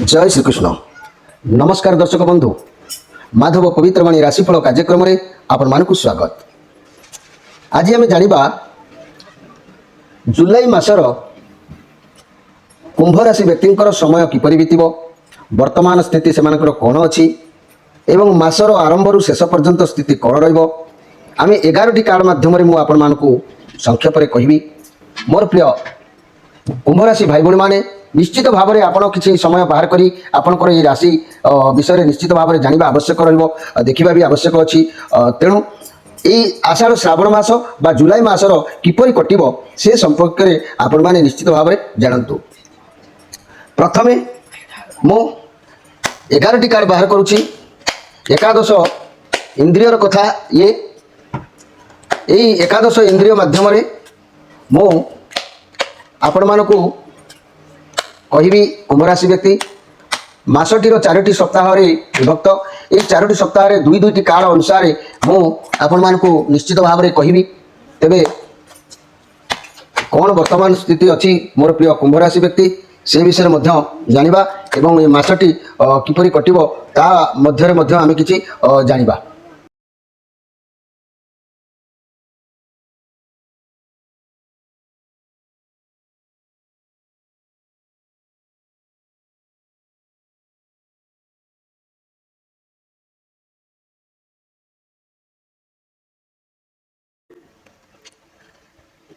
जय श्रीकृष्ण। नमस्कार दर्शक बंधु, माधव पवित्रवाणी राशिफल कार्यक्रम में आपण मानक स्वागत। आज आम जाना जुलाई मासर कुंभ राशि व्यक्ति समय किपरि बीतब, वर्तमान स्थिति से कौन अच्छी एवं मासर आरंभ रु शेष पर्यंत स्थिति कौन रमें 11टी कार्ड माध्यम संक्षेप में कहबी। मोर प्रिय कुंभ राशि भाई भाई मैंने निश्चित भाव में आपड़ किसी समय बाहर करी आपणकर ये राशि विषय में निश्चित भाव में जाना आवश्यक देखा भी आवश्यक अच्छी। तेणु यही आषाढ़ श्रावण मास बा जुलाई मासर किपरि कटिब से संपर्क में आपण मैंने निश्चित भाव में जानतु। प्रथमे मु 11टी कार्ड बाहर करुच्ची। एकादश इंद्रियर कथा ये यही एकादश इंद्रिय माध्यम मु आपण मानकु कहबी कुंभ राशि व्यक्ति मासटीर 4टी सप्ताह विभक्त। ये 4टी सप्ताह दुई दुईटी काल अनुसार मु आपण मानकु निश्चित भाव में कहबी। तेबे कौन वर्तमान स्थिति अच्छी मोर प्रिय कुंभ राशि व्यक्ति से विषय में जानिबा एवं ये मासटी किपरि कटिब ता मध्य आम किछि जानिबा।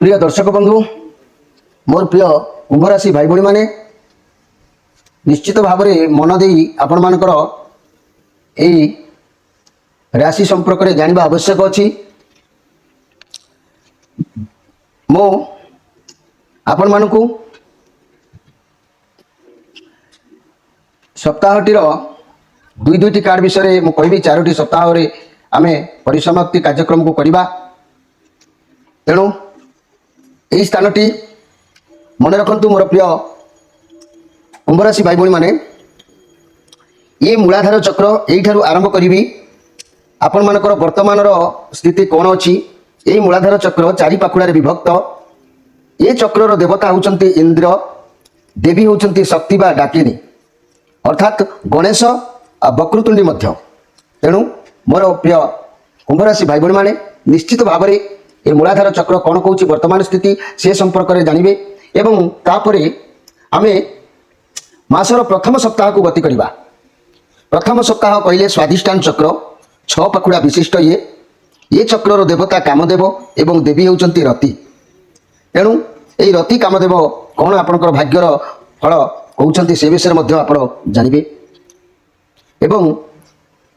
प्रिय दर्शक बंधु, मोर प्रिय कुंभ राशि भाई भाई माने निश्चित भाव में मन दे आपण मानकर यही राशि संपर्क में जानिबा आवश्यक अच्छी। मो आपण मानकु सप्ताहटीर दुई दुईटी कार्ड विषय में कहबी। 4टी सप्ताह रे आमे परिसमाप्ति कार्यक्रम को करिबा। तेणु यही स्थानटी मन रखु मोर प्रिय कुंभ राशि भाई भाई माने ये मूलाधार चक्र यही आरंभ करी आपण मानकर वर्तमान स्थिति कौन अच्छी। यही मूलाधार चक्र 4 पाखुड़ा विभक्त। ये चक्र देवता होउचंती इंद्र, देवी होउचंती शक्ति बा डाकिनी अर्थात गणेश आ वक्रतुंडी मध्य। तेणु मोर प्रिय कुंभ राशि भाई भाई माने निश्चित भाव में ये मूलाधार चक्र कौन कौच वर्तमान स्थिति से संपर्क में जानवे एवं तापर आमे मासर प्रथम सप्ताह को गति करिबा। प्रथम सप्ताह कहले स्वाधिष्ठान चक्र 6 पाखुड़ा विशिष्ट ये चक्र देवता कामदेव एवं देवी होउचंती रति। तेणु यही रति कामदेव कौन आपणकर भाग्यर फल कहउचंती से विषय में आपण जानवे। एवं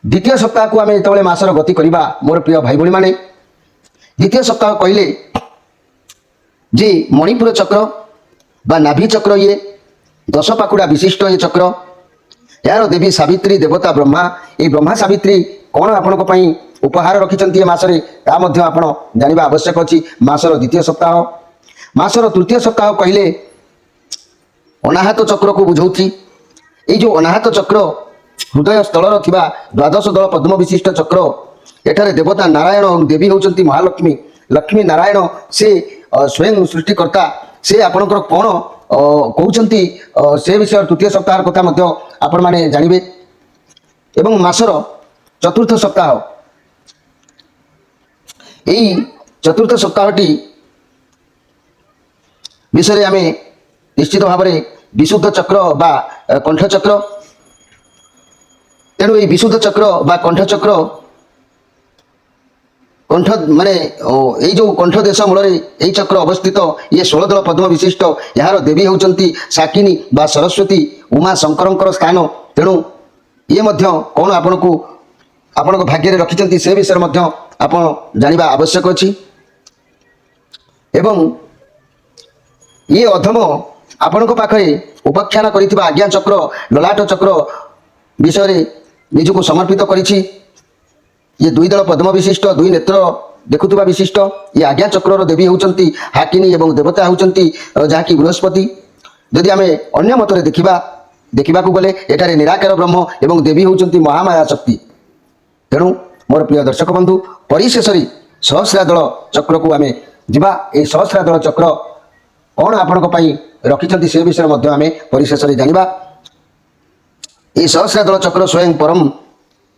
द्वितीय सप्ताह को आम जो मासर गति करिबा मोर प्रिय भाई भाई माने द्वितीय सप्ताह कहले जे मणिपुर चक्र बा नाभि चक्र ये 10 पाखुड़ा विशिष्ट ये चक्र यार देवी सावित्री देवता ब्रह्मा। ये ब्रह्मा सावित्री कौन आपण उपहार रखिंट मसरे आप जाना आवश्यक अच्छी। मासर द्वितीय सप्ताह मासर तृतीय सप्ताह कहले अनाहत चक्र को बुझाऊँगी। ये जो अनाहत चक्र हृदय स्थल थिबा 12 दल पद्म विशिष्ट चक्र एठारे देवता नारायण और देवी होउचंती महालक्ष्मी। लक्ष्मी नारायण से स्वयं सृष्टिकर्ता से आपणकर कौन कहउचंती से विषय तृतीय सप्ताह कथा मध्य आपण माने जानिबे। एवं मासर चतुर्थ सप्ताह यही चतुर्थ सप्ताहटी विषय आम निश्चित भाव में विशुद्ध चक्र बा कंठ चक्र। तेणु ये विशुद्ध चक्र बा कंठ चक्र कंठ माने ये जो कंठ देश मूल यही चक्र अवस्थित ये 16 दल पद्म विशिष्ट यार देवी होउचंती शाकिनी बा सरस्वती उमा शंकर स्थान। तेणु ये मध्य कौन आपण को आपण भाग्य रखिंट से विषय में आपण जाना आवश्यक अच्छी। एवं ये अधम आपण पाखे उपाख्यान कर आज्ञा चक्र ललाट चक्र विषय निजको समर्पित करिछि। ये 2 दल पद्म विशिष्ट 2 नेत्र देखुवा विशिष्ट ये आज्ञा चक्र देवी होउचंती हाकिनी एवं देवता होउचंती जहाँकि बृहस्पति। यदि आम अन्य मतरे देखा गले एठारे निराकार ब्रह्म एवं देवी होउचंती महामाया शक्ति। तेणु मोर प्रिय दर्शक बंधु परिशेष सहस्रादल चक्र को आम जा सहस्रादल चक्र कौन आपण रखिंट से विषय में आम परिशेष जाना। এই সহস্রাদল চক্র স্বয়ং পরম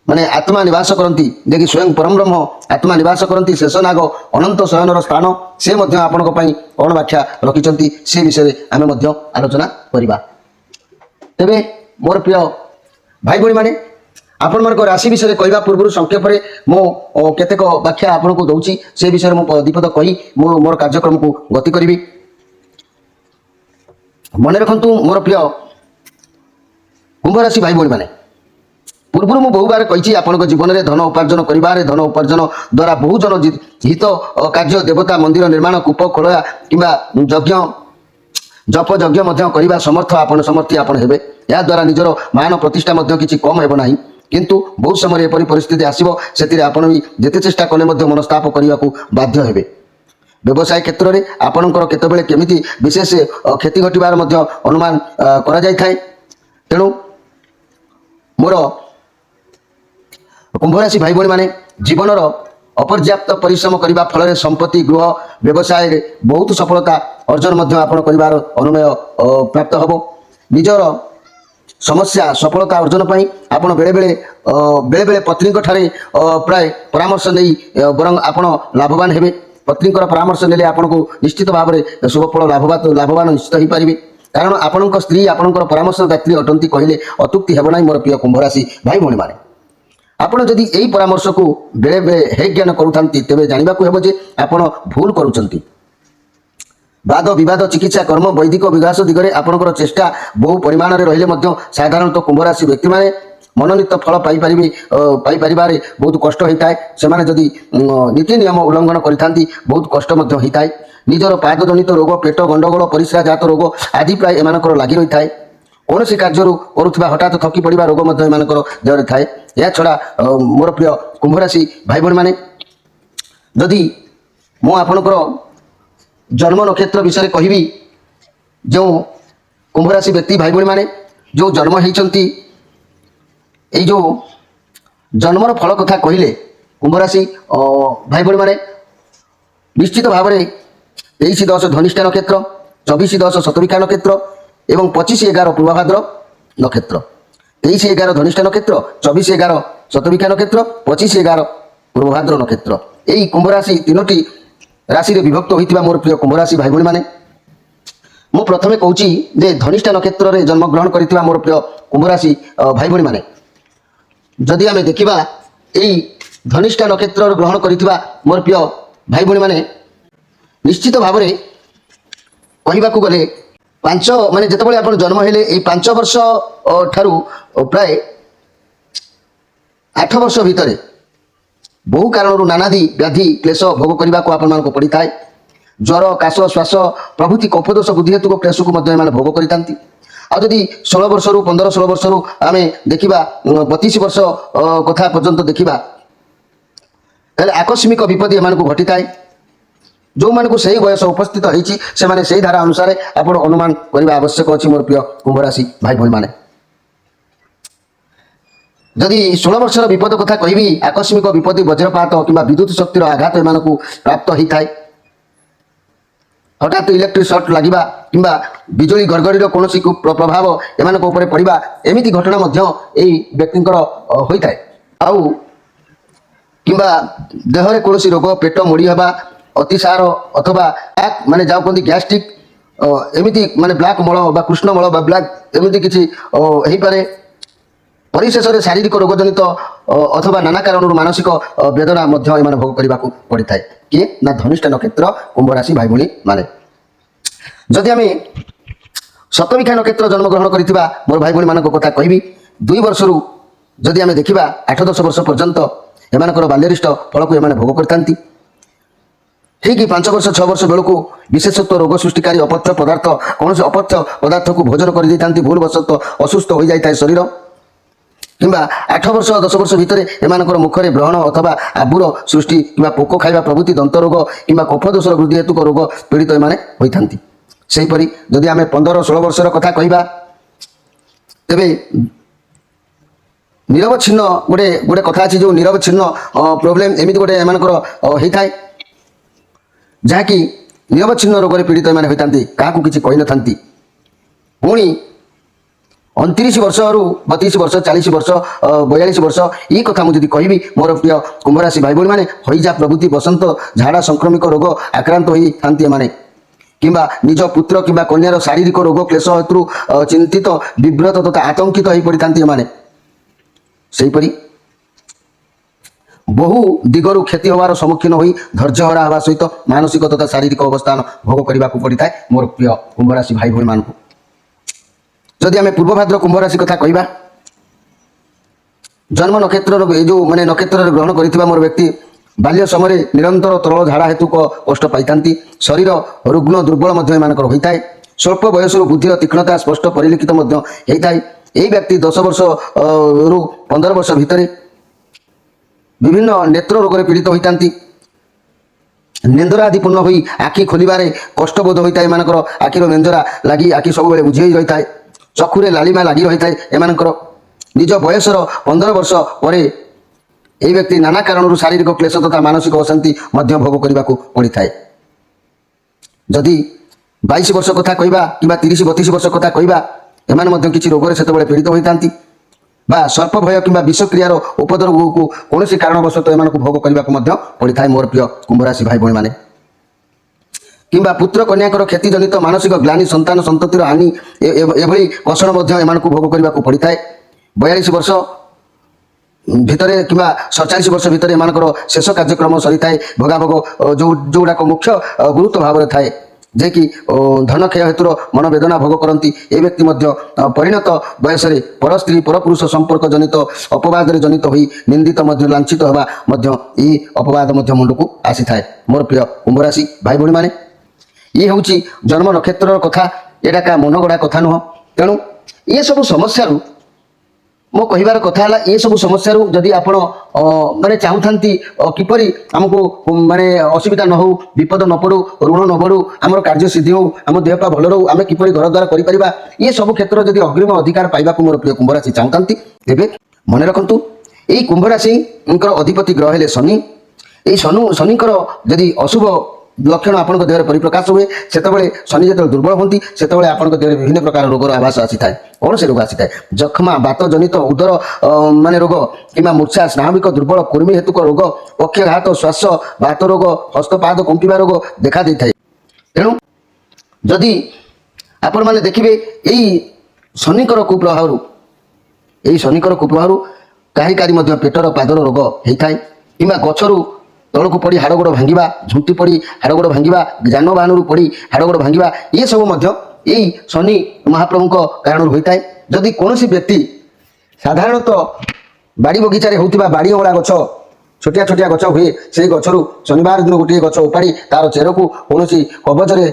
মানে আত্মা নিବାସ କରନ୍ତି ଯିଏକି ସ୍ୱୟଂ ପରମ ବ୍ରହ୍ମ ଆତ୍ମା ନିବାସ କରନ୍ତି ଶେଷ ନାଗ ଅନନ୍ତ ଶୟନର ସ୍ଥାନ ସେ ମଧ୍ୟ ଆପଣଙ୍କ ପାଇଁ କ'ଣ ବ୍ୟାଖ୍ୟା ରଖିଛନ୍ତି ସେ ବିଷୟରେ ଆମେ ମଧ୍ୟ ଆଲୋଚନା କରିବା। ତେବେ ମୋର ପ୍ରିୟ ଭାଇ ଭଉଣୀମାନେ ଆପଣମାନଙ୍କ ରାଶି ବିଷୟରେ କହିବା ପୂର୍ବରୁ ସଂକ୍ଷେପରେ ମୁଁ କେତେକ ବ୍ୟାଖ୍ୟା ଆପଣଙ୍କୁ ଦେଉଛି ସେ ବିଷୟରେ ମୁଁ ଦ୍ୱିପଦ କହି ମୁଁ ମୋର କାର୍ଯ୍ୟକ୍ରମକୁ ଗତି କରିବି। ମନେ ରଖନ୍ତୁ ମୋର ପ୍ରିୟ କୁମ୍ଭ ରାଶି ଭାଇ ଭଉଣୀମାନେ, ପୂର୍ବରୁ ମୁଁ ବହୁବାର କହିଛି ଆପଣଙ୍କ ଜୀବନରେ ଧନ ଉପାର୍ଜନ କରିବାରେ ଧନ ଉପାର୍ଜନ ଦ୍ୱାରା ବହୁଜନ ହିତ କାର୍ଯ୍ୟ ଦେବତା ମନ୍ଦିର ନିର୍ମାଣ କୂପ ଖୋଳା କିମ୍ବା ଯଜ୍ଞ ଜପ ଯଜ୍ଞ ମଧ୍ୟ କରିବା ସମର୍ଥୀ ଆପଣ ହେବେ। ଏହାଦ୍ୱାରା ନିଜର ମାନ ପ୍ରତିଷ୍ଠା ମଧ୍ୟ କିଛି କମ୍ ହେବ ନାହିଁ। କିନ୍ତୁ ବହୁତ ସମୟରେ ଏପରି ପରିସ୍ଥିତି ଆସିବ ସେଥିରେ ଆପଣ ବି ଯେତେ ଚେଷ୍ଟା କଲେ ମଧ୍ୟ ମନସ୍ତାପ କରିବାକୁ ବାଧ୍ୟ ହେବେ। ବ୍ୟବସାୟ କ୍ଷେତ୍ରରେ ଆପଣଙ୍କର କେତେବେଳେ କେମିତି ବିଶେଷ କ୍ଷତି ଘଟିବାର ମଧ୍ୟ ଅନୁମାନ କରାଯାଇଥାଏ। ତେଣୁ ମୋର କୁମ୍ଭ ରାଶି ଭାଇ ଭଉଣୀମାନେ ଜୀବନର ଅପର୍ଯ୍ୟାପ୍ତ ପରିଶ୍ରମ କରିବା ଫଳରେ ସମ୍ପତ୍ତି ଗୃହ ବ୍ୟବସାୟରେ ବହୁତ ସଫଳତା ଅର୍ଜନ ମଧ୍ୟ ଆପଣ କରିବାର ଅନୁମୟ ପ୍ରାପ୍ତ ହେବ। ନିଜର ସମସ୍ୟା ସଫଳତା ଅର୍ଜନ ପାଇଁ ଆପଣ ବେଳେବେଳେ ପତ୍ନୀଙ୍କ ଠାରେ ପ୍ରାୟ ପରାମର୍ଶ ନେଇ ବରଂ ଆପଣ ଲାଭବାନ ହେବେ। ପତ୍ନୀଙ୍କର ପରାମର୍ଶ ନେଲେ ଆପଣଙ୍କୁ ନିଶ୍ଚିତ ଭାବରେ ଶୁଭଫଳ ଲାଭବାନ ନିଶ୍ଚିତ ହୋଇପାରିବେ। କାରଣ ଆପଣଙ୍କ ସ୍ତ୍ରୀ ଆପଣଙ୍କର ପରାମର୍ଶଦାତ୍ରୀ ଅଟନ୍ତି କହିଲେ ଅତ୍ୟୁକ୍ତି ହେବ ନାହିଁ। ମୋର ପ୍ରିୟ କୁମ୍ଭ ରାଶି ଭାଇ ଭଉଣୀମାନେ, ଆପଣ ଯଦି ଏହି ପରାମର୍ଶକୁ ବେଳେବେଳେ ହେୟଜ୍ଞାନ କରୁଥାନ୍ତି ତେବେ ଜାଣିବାକୁ ହେବ ଯେ ଆପଣ ଭୁଲ କରୁଛନ୍ତି। ବାଦ ବିବାଦ ଚିକିତ୍ସା କର୍ମ ବୈଦିକ ବିକାଶ ଦିଗରେ ଆପଣଙ୍କର ଚେଷ୍ଟା ବହୁ ପରିମାଣରେ ରହିଲେ ମଧ୍ୟ ସାଧାରଣତଃ କୁମ୍ଭ ରାଶି ବ୍ୟକ୍ତିମାନେ ମନୋନୀତ ଫଳ ପାଇପାରିବାରେ ବହୁତ କଷ୍ଟ ହୋଇଥାଏ। ସେମାନେ ଯଦି ନୀତି ନିୟମ ଉଲ୍ଲଂଘନ କରିଥାନ୍ତି ବହୁତ କଷ୍ଟ ମଧ୍ୟ ହୋଇଥାଏ। ନିଜର ପାଦଜନିତ ରୋଗ ପେଟ ଗଣ୍ଡଗୋଳ ପରିସ୍ରା ଜାତ ରୋଗ ଆଦି ପ୍ରାୟ ଏମାନଙ୍କର ଲାଗି ରହିଥାଏ। କୌଣସି କାର୍ଯ୍ୟରୁ କରୁଥିବା ହଠାତ୍ ଥକି ପଡ଼ିବା ରୋଗ ମଧ୍ୟ ଏମାନଙ୍କର ଦେହରେ ଥାଏ। ଏହାଛଡ଼ା ମୋର ପ୍ରିୟ କୁମ୍ଭ ରାଶି ଭାଇ ଭଉଣୀମାନେ, ଯଦି ମୁଁ ଆପଣଙ୍କର ଜନ୍ମ ନକ୍ଷତ୍ର ବିଷୟରେ କହିବି, ଯେଉଁ କୁମ୍ଭ ରାଶି ବ୍ୟକ୍ତି ଭାଇ ଭଉଣୀମାନେ ଯେଉଁ ଜନ୍ମ ହେଇଛନ୍ତି, ଏଇ ଯେଉଁ ଜନ୍ମର ଫଳ କଥା କହିଲେ କୁମ୍ଭ ରାଶି ଭାଇ ଭଉଣୀମାନେ ନିଶ୍ଚିତ ଭାବରେ 23-10 ଧନିଷ୍ଠା ନକ୍ଷତ୍ର, 24-10 ଶତବିଖା ନକ୍ଷତ୍ର ଏବଂ 25-11 ପୂର୍ବଭାଦ୍ର ନକ୍ଷତ୍ର। 23-11 ଧନିଷ୍ଠା ନକ୍ଷତ୍ର, 24-11 ଶତବିଖା ନକ୍ଷତ୍ର, 25-11 ପୂର୍ବଭାଦ୍ର ନକ୍ଷତ୍ର। ଏହି କୁମ୍ଭ ରାଶି ତିନୋଟି ରାଶିରେ ବିଭକ୍ତ ହୋଇଥିବା ମୋର ପ୍ରିୟ କୁମ୍ଭ ରାଶି ଭାଇ ଭଉଣୀମାନେ, ମୁଁ ପ୍ରଥମେ କହୁଛି ଯେ ଧନିଷ୍ଠା ନକ୍ଷତ୍ରରେ ଜନ୍ମଗ୍ରହଣ କରିଥିବା ମୋର ପ୍ରିୟ କୁମ୍ଭ ରାଶି ଭାଇ ଭଉଣୀମାନେ, ଯଦି ଆମେ ଦେଖିବା ଏହି ଧନିଷ୍ଠା ନକ୍ଷତ୍ର ଗ୍ରହଣ କରିଥିବା ମୋର ପ୍ରିୟ ଭାଇ ଭଉଣୀମାନେ ନିଶ୍ଚିତ ଭାବରେ କହିବାକୁ ଗଲେ ମାନେ ଯେତେବେଳେ ଆପଣ ଜନ୍ମ ହେଲେ ଏହି 5 ବର୍ଷ ଠାରୁ ପ୍ରାୟ 8 ବର୍ଷ ଭିତରେ ବହୁ କାରଣରୁ ନାନାଦି ବ୍ୟାଧି କ୍ଲେଶ ଭୋଗ କରିବାକୁ ଆପଣମାନଙ୍କୁ ପଡ଼ିଥାଏ। ଜ୍ୱର କାଶ ଶ୍ୱାସ ପ୍ରଭୃତି କଫଦୋଷ ବୁଦ୍ଧି ହେତୁକ କ୍ଲେଶକୁ ମଧ୍ୟ ଏମାନେ ଭୋଗ କରିଥାନ୍ତି। ଆଉ ଯଦି 16 ବର୍ଷରୁ 15-16 ବର୍ଷରୁ ଆମେ ଦେଖିବା 32 ବର୍ଷ କଥା ପର୍ଯ୍ୟନ୍ତ ଦେଖିବା ତାହେଲେ ଆକସ୍ମିକ ବିପତ୍ତି ଏମାନଙ୍କୁ ଘଟିଥାଏ। ଯେଉଁମାନଙ୍କୁ ସେହି ବୟସ ଉପସ୍ଥିତ ହେଇଛି ସେମାନେ ସେହି ଧାରା ଅନୁସାରେ ଆପଣ ଅନୁମାନ କରିବା ଆବଶ୍ୟକ ଅଛି। ମୋର ପ୍ରିୟ କୁମ୍ଭ ରାଶି ଭାଇ ଭଉଣୀମାନେ, ଯଦି 16 ବର୍ଷର ବିପଦ କଥା କହିବି, ଆକସ୍ମିକ ବିପତ୍ତି ବଜ୍ରପାତ କିମ୍ବା ବିଦ୍ୟୁତ ଶକ୍ତିର ଆଘାତ ଏମାନଙ୍କୁ ପ୍ରାପ୍ତ ହୋଇଥାଏ। ହଠାତ୍ ଇଲେକ୍ଟ୍ରିକ୍ ସର୍ଟ ଲାଗିବା କିମ୍ବା ବିଜୁଳି ଘଡ଼ଘଡ଼ିର କୌଣସି ପ୍ରଭାବ ଏମାନଙ୍କ ଉପରେ ପଡ଼ିବା ଏମିତି ଘଟଣା ମଧ୍ୟ ଏହି ବ୍ୟକ୍ତିଙ୍କର ହୋଇଥାଏ। ଆଉ କିମ୍ବା ଦେହରେ କୌଣସି ରୋଗ ପେଟ ମୋଡ଼ି ହେବା ଅତିସାର ଅଥବା ମାନେ ଯାହା କୁହନ୍ତି ଗ୍ୟାଷ୍ଟ୍ରିକ୍ ଏମିତି ମାନେ ବ୍ଲାକ୍ ମଳ ବା କୃଷ୍ଣ ମଳ ବା ବ୍ଲାକ୍ ଏମିତି କିଛି ହେଇପାରେ। ପରିଶେଷରେ ଶାରୀରିକ ରୋଗଜନିତ ଅଥବା ନାନା କାରଣରୁ ମାନସିକ ବେଦନା ମଧ୍ୟ ଏମାନେ ଭୋଗ କରିବାକୁ ପଡ଼ିଥାଏ। କିଏ ନା ଧନିଷ୍ଠା ନକ୍ଷତ୍ର କୁମ୍ଭ ରାଶି ଭାଇ ଭଉଣୀ ମାନେ। ଯଦି ଆମେ ଶତବିଖା ନକ୍ଷତ୍ର ଜନ୍ମଗ୍ରହଣ କରିଥିବା ମୋର ଭାଇ ଭଉଣୀମାନଙ୍କ କଥା କହିବି, 2 ବର୍ଷରୁ ଯଦି ଆମେ ଦେଖିବା 8-10 ବର୍ଷ ପର୍ଯ୍ୟନ୍ତ ଏମାନଙ୍କର ବାଲ୍ୟରିଷ୍ଟ ଫଳକୁ ଏମାନେ ଭୋଗ କରିଥାନ୍ତି। ଠିକ୍ 5 ବର୍ଷ 6 ବର୍ଷ ବେଳକୁ ବିଶେଷତ୍ୱ ରୋଗ ସୃଷ୍ଟିକାରୀ ଅପଥ୍ୟ ପଦାର୍ଥ କୌଣସି ଅପଥ୍ୟ ପଦାର୍ଥକୁ ଭୋଜନ କରିଦେଇଥାନ୍ତି। ଭୁଲ ବଶତଃ ଅସୁସ୍ଥ ହୋଇଯାଇଥାଏ ଶରୀର। କିମ୍ବା 8 ବର୍ଷ 10 ବର୍ଷ ଭିତରେ ଏମାନଙ୍କର ମୁଖରେ ବ୍ରଣ ଅଥବା ଆବୁର ସୃଷ୍ଟି କିମ୍ବା ପୋକ ଖାଇବା ପ୍ରଭୃତି ଦନ୍ତ ରୋଗ କିମ୍ବା କଫଦୋଷର ବୃଦ୍ଧି ହେତୁକ ରୋଗ ପୀଡ଼ିତ ଏମାନେ ହୋଇଥାନ୍ତି। ସେହିପରି ଯଦି ଆମେ 15-16 ବର୍ଷର କଥା କହିବା ତେବେ ନିରବଚ୍ଛିନ୍ନ ଗୋଟେ କଥା ଅଛି, ଯେଉଁ ନିରବଚ୍ଛିନ୍ନ ପ୍ରୋବ୍ଲେମ୍ ଏମିତି ଗୋଟେ ଏମାନଙ୍କର ହେଇଥାଏ ଯାହାକି ନିରବଚ୍ଛିନ୍ନ ରୋଗରେ ପୀଡ଼ିତ ଏମାନେ ହୋଇଥାନ୍ତି, କାହାକୁ କିଛି କହିନଥାନ୍ତି। ପୁଣି 29 ବର୍ଷରୁ 32 ବର୍ଷ 40 ବର୍ଷ 42 ବର୍ଷ এই କଥା ମୁଁ ଯଦି କହିବି ମୋର ପ୍ରିୟ କୁମ୍ଭ ରାଶି ଭାଇ ଭଉଣୀମାନେ ହଇଜା ପ୍ରଭୃତି ବସନ୍ତ ଝାଡ଼ା ସଂକ୍ରମିକ ରୋଗ ଆକ୍ରାନ୍ତ ହୋଇଥାନ୍ତି ଏମାନେ କିମ୍ବା ନିଜ ପୁତ୍ର କିମ୍ବା କନ୍ୟାର ଶାରୀରିକ ରୋଗ କ୍ଲେଶ ହେତୁ ଚିନ୍ତିତ ବିବ୍ରତ ତଥା ଆତଙ୍କିତ ହୋଇ ପଡ଼ିଥାନ୍ତି ଏମାନେ ସେହିପରି ବହୁ ଦିଗରୁ କ୍ଷତି ହେବାର ସମ୍ମୁଖୀନ ହୋଇ ଧୈର୍ଯ୍ୟହରା ହେବା ସହିତ ମାନସିକ ତଥା ଶାରୀରିକ ଅବସ୍ଥାନ ଭୋଗ କରିବାକୁ ପଡ଼ିଥାଏ ମୋର ପ୍ରିୟ କୁମ୍ଭ ରାଶି ଭାଇ ଭଉଣୀମାନଙ୍କୁ ଯଦି ଆମେ ପୂର୍ବ ଭାଦ୍ର କୁମ୍ଭ ରାଶି କଥା କହିବା ଜନ୍ମ ନକ୍ଷତ୍ରର ଏ ଯେଉଁ ମାନେ ନକ୍ଷତ୍ରରେ ଗ୍ରହଣ କରିଥିବା ମୋର ବ୍ୟକ୍ତି ବାଲ୍ୟ ସମୟରେ ନିରନ୍ତର ତରଳ ଝାଡ଼ା ହେତୁ କଷ୍ଟ ପାଇଥାନ୍ତି ଶରୀର ରୁଗ୍ଣ ଦୁର୍ବଳ ମଧ୍ୟ ଏମାନଙ୍କର ହୋଇଥାଏ ସ୍ୱଳ୍ପ ବୟସରୁ ବୁଦ୍ଧିର ତୀକ୍ଷ୍ଣତା ସ୍ପଷ୍ଟ ପରିଲକ୍ଷିତ ମଧ୍ୟ ହୋଇଥାଏ ଏହି ବ୍ୟକ୍ତି 10 ବର୍ଷରୁ 15 ବର୍ଷ ଭିତରେ ବିଭିନ୍ନ ନେତ୍ର ରୋଗରେ ପୀଡ଼ିତ ହୋଇଥାନ୍ତି ନେନ୍ଦରାଦିପୂର୍ଣ୍ଣ ହୋଇ ଆଖି ଖୋଲିବାରେ କଷ୍ଟବୋଧ ହୋଇଥାଏ ଏମାନଙ୍କର ଆଖିର ନେଞ୍ଜରା ଲାଗି ଆଖି ସବୁବେଳେ ବୁଝି ହୋଇ ରହିଥାଏ ଚକ୍ଷୁରେ ଲାଲିମା ଲାଗି ରହିଥାଏ ଏମାନଙ୍କର ନିଜ ବୟସର 15 ବର୍ଷ ପରେ ଏହି ବ୍ୟକ୍ତି ନାନା କାରଣରୁ ଶାରୀରିକ କ୍ଲେଶ ତଥା ମାନସିକ ଅଶାନ୍ତି ମଧ୍ୟ ଭୋଗ କରିବାକୁ ପଡ଼ିଥାଏ ଯଦି 22 ବର୍ଷ କଥା କହିବା କିମ୍ବା 30-32 ବର୍ଷ କଥା କହିବା ଏମାନେ ମଧ୍ୟ କିଛି ରୋଗରେ ସେତେବେଳେ ପୀଡ଼ିତ ହୋଇଥାନ୍ତି ବା ସର୍ପ ଭୟ କିମ୍ବା ବିଷକ୍ରିୟାର ଉପଦ୍ରବକୁ କୌଣସି କାରଣବଶତଃ ଏମାନଙ୍କୁ ଭୋଗ କରିବାକୁ ମଧ୍ୟ ପଡ଼ିଥାଏ ମୋର ପ୍ରିୟ କୁମ୍ଭ ରାଶି ଭାଇ ଭଉଣୀମାନେ କିମ୍ବା ପୁତ୍ର କନ୍ୟାଙ୍କର କ୍ଷତିଜନିତ ମାନସିକ ଗ୍ଲାନି ସନ୍ତାନ ସନ୍ତତିର ହାନି ଏଭଳି କଷଣ ମଧ୍ୟ ଏମାନଙ୍କୁ ଭୋଗ କରିବାକୁ ପଡ଼ିଥାଏ 42 ବର୍ଷ ଭିତରେ କିମ୍ବା 47 ବର୍ଷ ଭିତରେ ଏମାନଙ୍କର ଶେଷ କାର୍ଯ୍ୟକ୍ରମ ସରିଥାଏ ଭୋଗାଭୋଗ ଯେଉଁଗୁଡ଼ାକ ମୁଖ୍ୟ ଗୁରୁତ୍ୱ ଭାବରେ ଥାଏ ଯେ କି ଧନକ୍ଷୟ ହେତୁର ମନବେଦନା ଭୋଗ କରନ୍ତି ଏ ବ୍ୟକ୍ତି ମଧ୍ୟ ପରିଣତ ବୟସରେ ପର ସ୍ତ୍ରୀ ପରପୁରୁଷ ସମ୍ପର୍କ ଜନିତ ଅପବାଦରେ ଜନିତ ହୋଇ ନିନ୍ଦିତ ମଧ୍ୟ ଲାଞ୍ଛିତ ହେବା ମଧ୍ୟ ଏହି ଅପବାଦ ମଧ୍ୟ ମୁଣ୍ଡକୁ ଆସିଥାଏ ମୋର ପ୍ରିୟ କୁମ୍ଭ ରାଶି ଭାଇ ଭଉଣୀମାନେ ଇଏ ହେଉଛି ଜନ୍ମ ନକ୍ଷତ୍ରର କଥା ଏଇଟା କାହା ମନଗଢ଼ା କଥା ନୁହଁ ତେଣୁ ଏସବୁ ସମସ୍ୟାରୁ ମୋ କହିବାର କଥା ହେଲା ଏସବୁ ସମସ୍ୟାରୁ ଯଦି ଆପଣ ମାନେ ଚାହୁଁଥାନ୍ତି କିପରି ଆମକୁ ମାନେ ଅସୁବିଧା ନ ହେଉ ବିପଦ ନ ପଡ଼ୁ ଋଣ ନ ବଢ଼ୁ ଆମର କାର୍ଯ୍ୟ ସିଦ୍ଧି ହେଉ ଆମ ଦେହପା ଭଲ ରହୁ ଆମେ କିପରି ଘର ଦ୍ୱାରା କରିପାରିବା ଏସବୁ କ୍ଷେତ୍ର ଯଦି ଅଗ୍ରିମ ଅଧିକାର ପାଇବାକୁ ମୋର ପ୍ରିୟ କୁମ୍ଭ ରାଶି ଚାହୁଁଥାନ୍ତି ତେବେ ମନେ ରଖନ୍ତୁ ଏଇ କୁମ୍ଭ ରାଶିଙ୍କର ଅଧିପତି ଗ୍ରହ ହେଲେ ଶନି ଏଇ ଶନିଙ୍କର ଯଦି ଅଶୁଭ ଲକ୍ଷଣ ଆପଣଙ୍କ ଦେହରେ ପରିପ୍ରକାଶ ହୁଏ ସେତେବେଳେ ଶନି ଯେତେବେଳେ ଦୁର୍ବଳ ହୁଅନ୍ତି ସେତେବେଳେ ଆପଣଙ୍କ ଦେହରେ ବିଭିନ୍ନ ପ୍ରକାର ରୋଗର ଆଭାସ ଆସିଥାଏ କୌଣସି ରୋଗ ଆସିଥାଏ ଯକ୍ଷ୍ମା ବାତ ଜନିତ ଉଦର ମାନେ ରୋଗ କିମ୍ବା ମୂର୍ଚ୍ଛା ସ୍ନାବିକ ଦୁର୍ବଳ କୃମି ହେତୁକ ରୋଗ ପକ୍ଷଘାତ ଶ୍ୱାସ ବାତ ରୋଗ ହସ୍ତପାଦ କମ୍ପିବା ରୋଗ ଦେଖା ଦେଇଥାଏ ତେଣୁ ଯଦି ଆପଣମାନେ ଦେଖିବେ ଏଇ ଶନିଙ୍କର କୁପ୍ରଭାବରୁ କାହାରି କାହାରି ମଧ୍ୟ ପେଟର ପାଦର ରୋଗ ହେଇଥାଏ କିମ୍ବା ଗଛରୁ ତଳକୁ ପଡ଼ି ହାଡ଼ଗୋଡ଼ ଭାଙ୍ଗିବା ଝୁଣ୍ଟି ପଡ଼ି ହାଡ଼ଗୋଡ଼ ଭାଙ୍ଗିବା ଯାନବାହନରୁ ପଡ଼ି ହାଡ଼ଗୋଡ଼ ଭାଙ୍ଗିବା ଏସବୁ ମଧ୍ୟ ଏଇ ଶନି ମହାପ୍ରଭୁଙ୍କ କାରଣରୁ ହୋଇଥାଏ ଯଦି କୌଣସି ବ୍ୟକ୍ତି ସାଧାରଣତଃ ବାଡ଼ି ବଗିଚାରେ ହେଉଥିବା ବାଡ଼ି ଅଁଳା ଗଛ ଛୋଟିଆ ଛୋଟିଆ ଗଛ ହୁଏ ସେହି ଗଛରୁ ଶନିବାର ଦିନ ଗୋଟିଏ ଗଛ ଉପାଡ଼ି ତାର ଚେରକୁ କୌଣସି କବଚରେ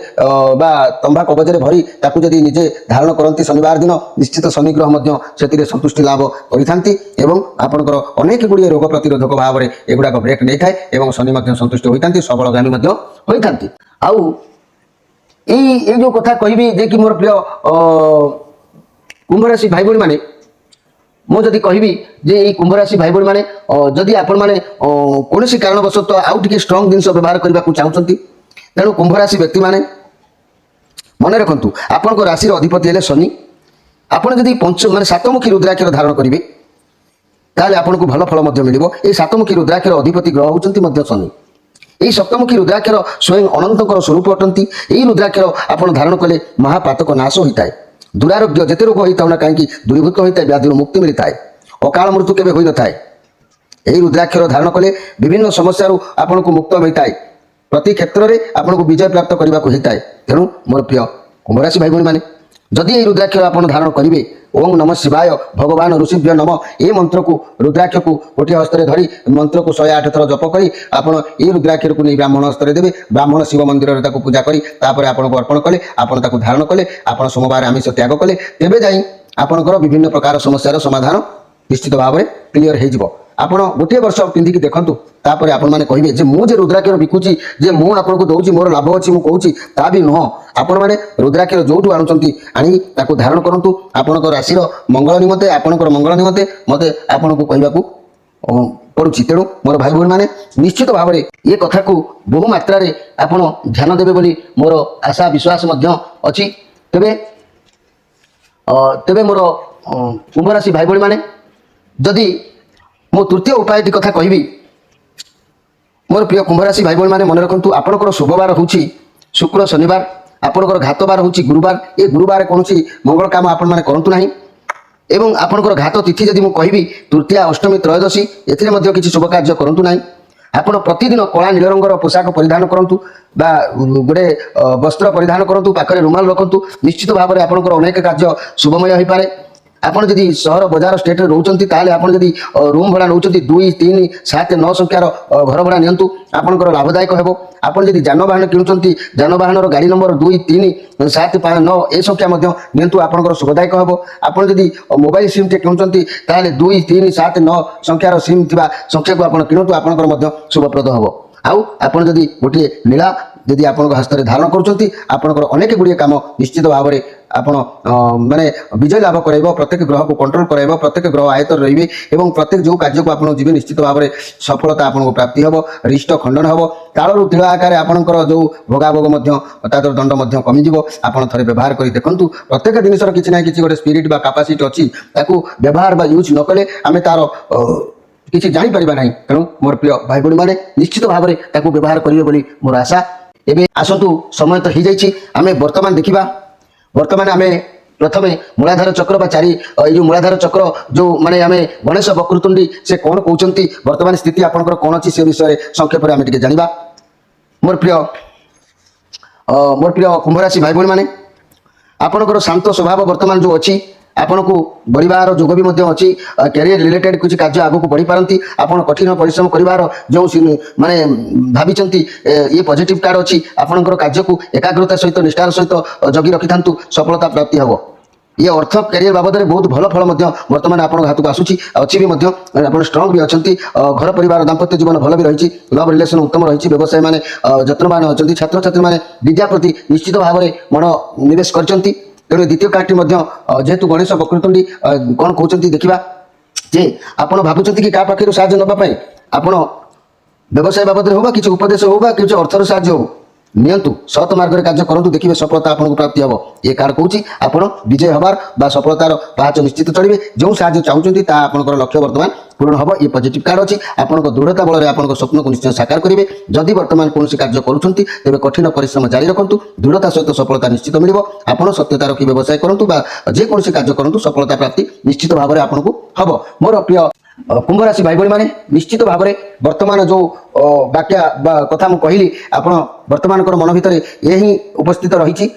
ବା ତମ୍ବା କବଚରେ ଭରି ତାକୁ ଯଦି ନିଜେ ଧାରଣ କରନ୍ତି ଶନିବାର ଦିନ ନିଶ୍ଚିତ ଶନି ଗ୍ରହ ମଧ୍ୟ ସେଥିରେ ସନ୍ତୁଷ୍ଟି ଲାଭ କରିଥାନ୍ତି ଏବଂ ଆପଣଙ୍କର ଅନେକ ଗୁଡ଼ିଏ ରୋଗ ପ୍ରତିରୋଧକ ଭାବରେ ଏଗୁଡ଼ାକ ବ୍ରେକ୍ ନେଇଥାଏ ଏବଂ ଶନି ମଧ୍ୟ ସନ୍ତୁଷ୍ଟ ହୋଇଥାନ୍ତି ସବଳଗାମୀ ମଧ୍ୟ ହୋଇଥାନ୍ତି ଆଉ ଏଇ ଯେଉଁ କଥା କହିବି ଯେ କି ମୋର ପ୍ରିୟ କୁମ୍ଭ ରାଶି ଭାଇ ଭଉଣୀମାନେ ମୁଁ ଯଦି କହିବି ଯେ ଏଇ କୁମ୍ଭ ରାଶି ଭାଇ ଭଉଣୀମାନେ ଯଦି ଆପଣମାନେ କୌଣସି କାରଣବଶତଃ ଆଉ ଟିକେ ଷ୍ଟ୍ରଙ୍ଗ ଜିନିଷ ବ୍ୟବହାର କରିବାକୁ ଚାହୁଁଛନ୍ତି ତେଣୁ କୁମ୍ଭ ରାଶି ବ୍ୟକ୍ତିମାନେ ମନେ ରଖନ୍ତୁ ଆପଣଙ୍କ ରାଶିର ଅଧିପତି ହେଲେ ଶନି ଆପଣ ଯଦି ମାନେ ସାତମୁଖୀ ରୁଦ୍ରାକ୍ଷର ଧାରଣ କରିବେ ତାହେଲେ ଆପଣଙ୍କୁ ଭଲ ଫଳ ମଧ୍ୟ ମିଳିବ ଏହି ସାତମୁଖୀ ରୁଦ୍ରାକ୍ଷର ଅଧିପତି ଗ୍ରହ ହେଉଛନ୍ତି ମଧ୍ୟ ଶନି ଏହି ସପ୍ତମୁଖୀ ରୁଦ୍ରାକ୍ଷର ସ୍ୱୟଂ ଅନନ୍ତଙ୍କର ସ୍ୱରୂପ ଅଟନ୍ତି ଏହି ରୁଦ୍ରାକ୍ଷର ଆପଣ ଧାରଣ କଲେ ମହାପାତକ ନାଶ ହୋଇଥାଏ ଦୁରାରୋଗ୍ୟ ଯେତେ ରୋଗ ହୋଇଥାଉ ନା କାହିଁକି ଦୂରୀଭୂତ ହୋଇଥାଏ ବ୍ୟାଧିରୁ ମୁକ୍ତି ମିଳିଥାଏ ଅକାଳ ମୃତ୍ୟୁ କେବେ ହୋଇନଥାଏ ଏହି ରୁଦ୍ରାକ୍ଷର ଧାରଣ କଲେ ବିଭିନ୍ନ ସମସ୍ୟାରୁ ଆପଣଙ୍କୁ ମୁକ୍ତ ମିଳିଥାଏ ପ୍ରତି କ୍ଷେତ୍ରରେ ଆପଣଙ୍କୁ ବିଜୟ ପ୍ରାପ୍ତ କରିବାକୁ ହୋଇଥାଏ ତେଣୁ ମୋର ପ୍ରିୟ କୁମ୍ଭ ରାଶି ଭାଇ ଭଉଣୀମାନେ ଯଦି ଏହି ରୁଦ୍ରାକ୍ଷର ଆପଣ ଧାରଣ କରିବେ ଓಂ ନମ ଶିବାୟ ଭଗବାନ ଋଷିଭ୍ୟ ନମ ଏ ମନ୍ତ୍ରକୁ ରୁଦ୍ରାକ୍ଷକୁ ଗୋଟିଏ ହସ୍ତରେ ଧରି ମନ୍ତ୍ରକୁ 108 ଥର ଜପ କରି ଆପଣ ଏହି ରୁଦ୍ରାକ୍ଷରକୁ ନେଇ ବ୍ରାହ୍ମଣ ହସ୍ତରେ ଦେବେ ବ୍ରାହ୍ମଣ ଶିବ ମନ୍ଦିରରେ ତାକୁ ପୂଜା କରି ତାପରେ ଆପଣଙ୍କୁ ଅର୍ପଣ କଲେ ଆପଣ ତାକୁ ଧାରଣ କଲେ ଆପଣ ସୋମବାର ଆମିଷ ତ୍ୟାଗ କଲେ ତେବେ ଯାଇ ଆପଣଙ୍କର ବିଭିନ୍ନ ପ୍ରକାର ସମସ୍ୟାର ସମାଧାନ ନିଶ୍ଚିତ ଭାବରେ କ୍ଲିୟର ହେଇଯିବ ଆପଣ ଗୋଟିଏ ବର୍ଷ ପିନ୍ଧିକି ଦେଖନ୍ତୁ ତାପରେ ଆପଣମାନେ କହିବେ ଯେ ମୁଁ ଯେ ରୁଦ୍ରାକ୍ଷର ବିକୁଛି ଯେ ମୁଁ ଆପଣଙ୍କୁ ଦେଉଛି ମୋର ଲାଭ ଅଛି ମୁଁ କହୁଛି ତା ବି ନୁହଁ ଆପଣମାନେ ରୁଦ୍ରାକ୍ଷର ଯୋଉଠୁ ଆଣୁଛନ୍ତି ଆଣି ତାକୁ ଧାରଣ କରନ୍ତୁ ଆପଣଙ୍କ ରାଶିର ମଙ୍ଗଳ ନିମନ୍ତେ ଆପଣଙ୍କର ମଙ୍ଗଳ ନିମନ୍ତେ ମୋତେ ଆପଣଙ୍କୁ କହିବାକୁ ପଡ଼ୁଛି ତେଣୁ ମୋର ଭାଇ ଭଉଣୀମାନେ ନିଶ୍ଚିତ ଭାବରେ ଏ କଥାକୁ ବହୁ ମାତ୍ରାରେ ଆପଣ ଧ୍ୟାନ ଦେବେ ବୋଲି ମୋର ଆଶା ବିଶ୍ୱାସ ମଧ୍ୟ ଅଛି ତେବେ ମୋର कुंभ राशि भाई भाई मैंने जदि मो तृतीय उपायटी कथा कहबी मोर प्रिय कुंभ राशि भाई भाई मैंने मन रखु आपंकर शुभवार हूँ शुक्र शनिवार आपंकर घातवार हूँ गुरुवार ये गुरुवार कौन मंगल काम आपण मैंने करूँ ना एवं आपंकर घात तिथि जदि मुझे कहबी तृतीया अष्टमी त्रयोदशी एथिरे किसी शुभ कार्य करूँ ना आपण प्रतिदिन कला नील रंगर पोशाक परिधान करूँ बा गोटे वस्त्र परिधान करूँ पाखे रुमाल रखु निश्चित भाव में आपंकर अनेक कार्य शुभमय हो पाए आपण जदि सहर बजार स्टेट रे रोचंती ताले आपण जदि रूम भड़ा नौचंती 2 3 7 9 संख्यार घर भड़ा नियंतु आपनकर लाभदायक हेबो आपण जदि जानवाहन किनुचंती जानवाहन रो गाड़ी नंबर 2 3 7 5 9 ए संख्या मध्ये नियंतु आपनकर शुभदायक हेबो आपण जदि मोबाइल सिम टे किनुचंती ताले 2 3 7 9 संख्यार सिम थिबा संख्या को आपण किनुतु आपनकर मध्ये शुभप्रद हेबो आउ आपण जदि गोटे नीला जदि आपण हस्त धारण करुँच आपंकर अनेक गुड़िए कम निश्चित भाव में आपण माने विजय लाभ कराइब प्रत्येक ग्रह को कंट्रोल कराइब प्रत्येक ग्रह आयतर रे और प्रत्येक जो कार्य को आप जी निश्चित भाव में सफलता आपको प्राप्ति हम रिष्ट खंडन हम तालू तिल आकार आपंकर जो भोगाभोग तार दंड कमिज आप थे व्यवहार कर देखूँ प्रत्येक जिनसर किसी ना कि गोटे स्पिरिट कैपेसिटी अच्छी व्यवहार यूज न कले आम तार किसी जापर ना तेणु मोर प्रिय भाई भाई मैंने निश्चित भाव में व्यवहार करेंगे मोर आशा एवं आसतु समय तो हो जाइए आम बर्तमान देखा बर्तमान आम प्रथमे मूलाधार चक्र बा चारि जो मूलाधार चक्र जो माने आम गणेश वक्रतुंडी से कौन कहते बर्तमान स्थिति आपंकर कौन अच्छी से विषय संक्षेप में आम टे जाना मोर प्रिय कुंभ राशि भाई भाई मैंने आपंकर शांत स्वभाव बर्तमान जो अच्छी आपन को बढ़िबार जोग भी अच्छी कैरियर रिलेटेड कुछ कार्य आगू को बढ़ी पारती आपन कठिन परिश्रम करिवार जो माने भाविचंती ये पॉजिटिव कार्ड अच्छी आपनकर कार्य को एकाग्रता सहित निष्ठार सहित जगी रखि थांतु सफलता प्राप्ति हबो ये अर्थ कैरियर बाबद में बहुत भल फल बर्तमान आप हाथ को आसूची अच्छी भी आप स्ट्रंग भी अच्छा घर परिवार दाम्पत्य जीवन भल भी रही लव रिलेशन उत्तम रही व्यवसाय मैंने जत्नवान अच्छा छात्र छात्री मैंने विद्या प्रति निश्चित भाव में मन निवेश करछंती तेणु द्वितीय कार्ड जेहेतु गणेश वक्रतुंडी कौन कहते देखा जे आपड़ भावुं कि क्या पाखे साहय नापी आप व्यवसाय बाबद हो कि उपदेश हो कि अर्थर साहय हो नियंतु सत मार्ग में कार्य करूँ देखिए सफलता आपको प्राप्ति हम ये कार्ड कौन आप विजय हबार बा सफलतार पाहाच निश्चित चढ़े जो साहय चाहते आपंकर लक्ष्य बर्तमान पूर्ण हम ये पॉजिटिव कार्ड अच्छी आपंक दृढ़ता बल में आप स्वप्न को निश्चय साकार करेंगे जदि बर्तमान कौन कार्य करुँच तेज कठिन परिश्रम जारी रखु दृढ़ता सहित सफलता निश्चित मिल आप सत्यता रखी व्यवसाय करूँ जेकोसी कार्य करूँ सफलता प्राप्ति निश्चित भाव में आपको हम मोर प्रिय कुंभ राशि भाई भाई मैंने निश्चित भाव में वर्तमान जो वाक्य कथा मुझे कहली आप बर्तमान मन भितर यही उपस्थित रही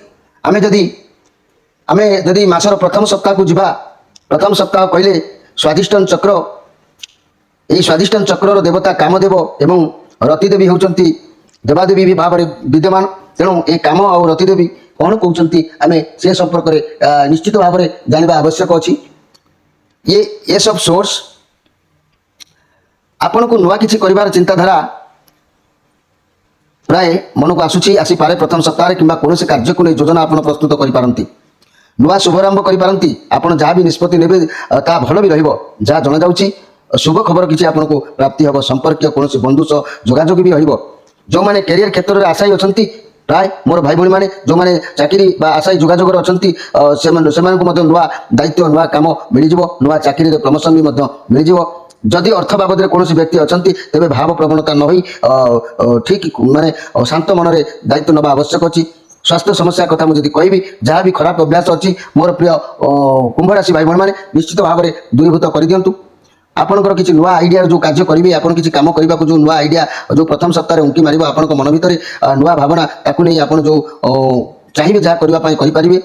आम जदि मासर प्रथम सप्ताह को जीवा प्रथम सप्ताह कहले स्वादिष्टान चक्र यही स्वादिष्टान चक्र देवता कामदेव एवं रतिदेवी होती देवादेवी भी भाव में विद्यमान तेणु ये काम आ रतिदेवी कौन कहते आम से संपर्क में निश्चित भाव में जानवा आवश्यक अच्छी ये सब सोर्स आपण को नुआ किसी कर चिंताधारा प्राय मन को आसूची आसीपे प्रथम सप्ताह कि कौन से कार्य को योजना आप प्रस्तुत करपारती नुआ शुभारंभ करपारती आपड़ जहाँ भी निष्पत्ति ने भल भी रहा जना जाऊँगी शुभ खबर किसी आपको प्राप्ति हम संपर्क कौन बंधु सह जोगाजोग भी जो मैंने कैरियर क्षेत्र में आशायी अच्छा प्राय मोर भाई भाई मैंने जो मैंने चाकरी आशायी जोगाजोग अच्छा नुआ दायित्व नुआ कम मिल नुआ चाकरी प्रमोशन भी मिल जदि अर्थ बाबद कौन व्यक्ति अच्छा तेज भाव प्रवणता न हो ठीक माने शांत मन में दायित्व नवा आवश्यक अच्छी स्वास्थ्य समस्या कथा मुझे कहबी जहाँ भी खराब अभ्यास अच्छी मोर प्रिय कुंभ राशि भाई भाई मैंने निश्चित भाव में दूरीभूत कर दिंतु आपंकर किसी नुआ आइडिया जो कार्य करेंगे आप किसी कम करने को जो नुआ आइडिया जो प्रथम सप्ताह उंकी मार आप मन भितर नुआ भावना ताकू नहीं आप जो चाहिए जहाँ करने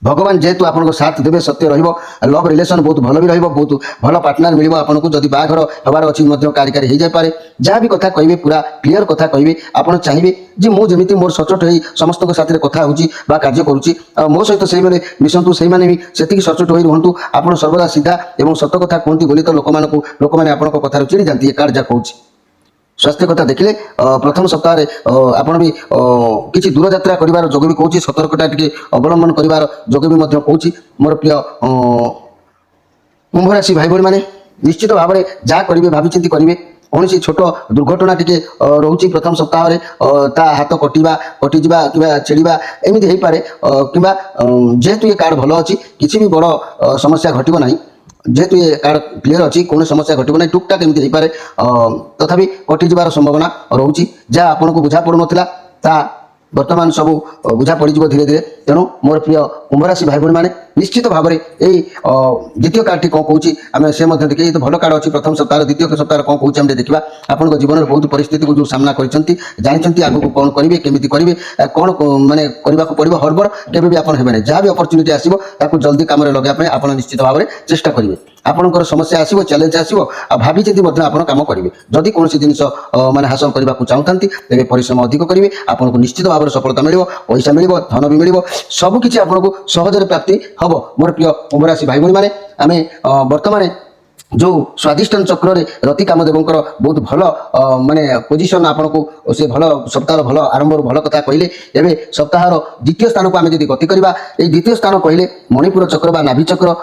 भगवान जेहेतु आपको साथ देवे सत्य लव रिलेशन बहुत भल भी बहुत भल पार्टनर मिल आपको जब बाहर हबार अच्छी कार्यकारी हो जाए जहाँ भी कथा कहे पूरा क्लीयर कथा कहे आप चाहिए जे मुझे मोर सचोट हो समस्त साथ कथा हो कार्य करुच्ची मो सहित से मिशंतु से भी से सचोट हो रुहतु आप सर्वदा सीधा और सत कथा कहती बोली तो लोक मैंने आप कथार चिड़ी जाती कार्ड जहाँ कहूँ स्वास्थ्य कथा देखिले प्रथम सप्ताह आपड़ भी किसी दूर यात्रा कर जोग भी कौच सतर्कता टी अवलंबन कर जोग भी कहूँ मोर प्रिय कुंभ राशि भाई भाई मैंने निश्चित भाव में जहाँ करेंगे भाई करेंगे कौन सी छोट दुर्घटना टी रोचे प्रथम सप्ताह ता हाथ कटिजा कि छेड़ा एमती हो पाए कि जेहेतु ये कार्ड भल अच्छी किसी भी बड़ समस्या घटना ना जेहेतु ये कार्ड क्लीयर अच्छी कौन समस्या घटना ना टुकटाक एमती हो पाए तथापि कटिजार संभावना रोचे जहाँ आपको बुझा पड़ू ना बर्तमान सब बुझा पड़ धीरे धीरे तेणु मोर प्रिय कुंभ राशि भाई भाई निश्चित भाव में यही द्वितीय कार्ड कौन कौन आम से देखिए तो भल कार्ड अच्छी प्रथम सप्ताह द्वितीय सप्ताह कौन कौन आम देखा आपन जीवन में बहुत परिस्थिति को जो सामना करते आगू कौन करेंगे केमी करेंगे कौन मानने करने पड़ो हड़बड़ केवे भी आपन हेबे जहाँ भी अपरच्युनिटी आसो जल्दी काम लगाई आप निश्चित भाव में चेष्टा करेंगे आपंकर समस्या आसो चैलेंज आसो भाभी आप कम करेंगे जदि कौन जिन मैंने हासिल करने को चाहूँगी तेज परिश्रम अधिक करेंगे आपको निश्चित भाव में सफलता मिल पैसा मिल धन भी मिल सबकि आपको सहजरे प्राप्ति हम मोर प्रिय कुंभ राशि भाई भाई आम बर्तमान जो स्वादिष्टान चक्र रति कामदेवंकर बहुत भल माने पोजिशन आपन को से भल सप्ताह भल आरंभ भल कथा कहले एवं सप्ताह द्वितीय स्थान को आम जब गति करवा द्वितीय स्थान कहले मणिपुर चक्र बा नाभि चक्र